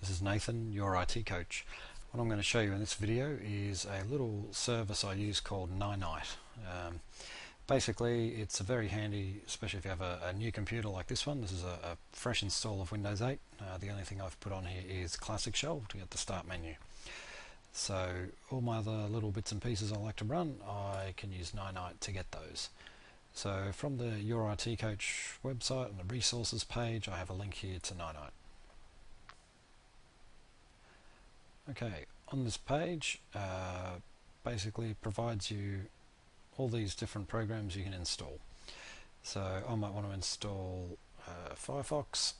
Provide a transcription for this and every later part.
This is Nathan, your IT coach. What I'm going to show you in this video is a little service I use called Ninite. Basically, it's a very handy, especially if you have a new computer like this one. This is a fresh install of Windows 8. The only thing I've put on here is Classic Shell to get the start menu. So all my other little bits and pieces I like to run, I can use Ninite to get those. So from the Your IT Coach website and the resources page, I have a link here to Ninite. Okay, on this page, basically provides you all these different programs you can install. So I might want to install Firefox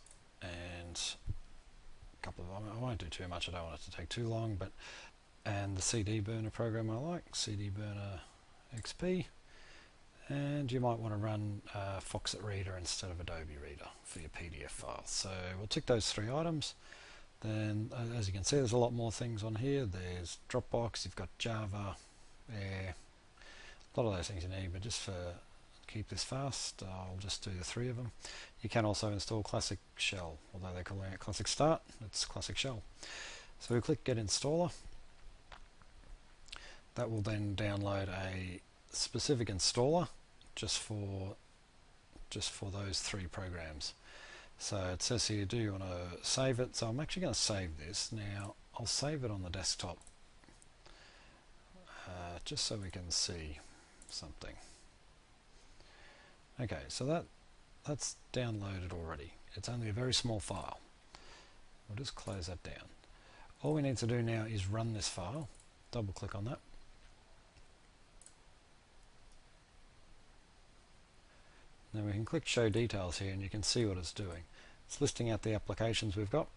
and a couple of, I won't do too much, I don't want it to take too long, and the CD burner program I like, CD burner XP, and you might want to run Foxit Reader instead of Adobe Reader for your PDF files. So we'll tick those three items. Then, as you can see, there's a lot more things on here. There's Dropbox, you've got Java, Air, a lot of those things you need, but just for keep this fast, I'll just do the three of them. You can also install Classic Shell, although they're calling it Classic Start, it's Classic Shell. So we click Get Installer. That will then download a specific installer just for those three programs. So it says here, do you want to save it? So I'm actually going to save this. Now I'll save it on the desktop just so we can see something. Okay, so that's downloaded already. It's only a very small file. We'll just close that down. All we need to do now is run this file. Double click on that. Then we can click Show Details here and you can see what it's doing. It's listing out the applications we've got.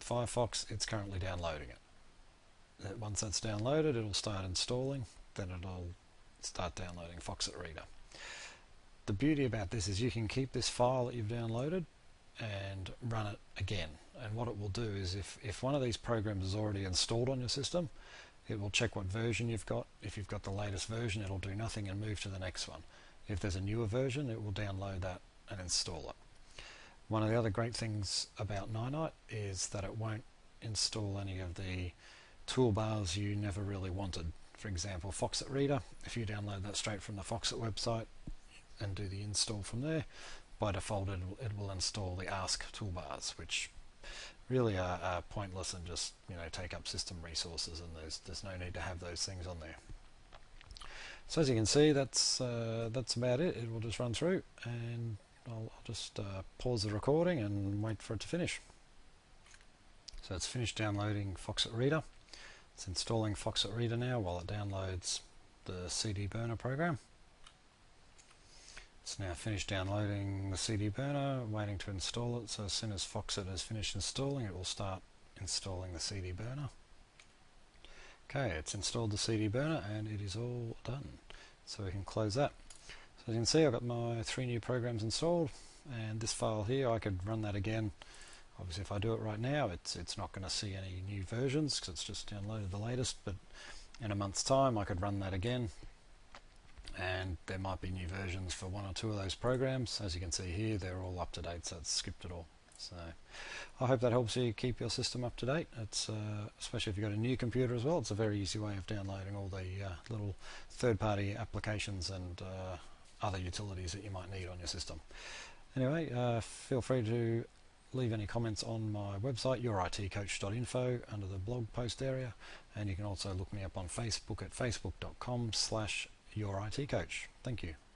Firefox, it's currently downloading it. Once that's downloaded, it'll start installing, then it'll start downloading Foxit Reader. The beauty about this is you can keep this file that you've downloaded and run it again. And what it will do is if one of these programs is already installed on your system, it will check what version you've got. If you've got the latest version, it'll do nothing and move to the next one. If there's a newer version, it will download that and install it. One of the other great things about Ninite is that it won't install any of the toolbars you never really wanted. For example, Foxit Reader, if you download that straight from the Foxit website and do the install from there, by default it will install the Ask toolbars, which really are pointless and just take up system resources, and there's no need to have those things on there. So as you can see, that's about it. It will just run through, and I'll just pause the recording and wait for it to finish. So it's finished downloading Foxit Reader. It's installing Foxit Reader now while it downloads the CD burner program. It's now finished downloading the CD burner, waiting to install it. So as soon as Foxit has finished installing, it will start installing the CD burner. Okay, it's installed the CD burner and it is all done. So we can close that. So as you can see, I've got my three new programs installed, and this file here, I could run that again. Obviously if I do it right now, it's not going to see any new versions because it's just downloaded the latest, but in a month's time I could run that again and there might be new versions for one or two of those programs. As you can see here, they're all up to date, so it's skipped it all. So I hope that helps you keep your system up to date. It's especially if you've got a new computer as well, it's a very easy way of downloading all the little third-party applications and other utilities that you might need on your system. Anyway, feel free to leave any comments on my website, youritcoach.info, under the blog post area, and you can also look me up on Facebook at facebook.com/youritcoach. Thank you.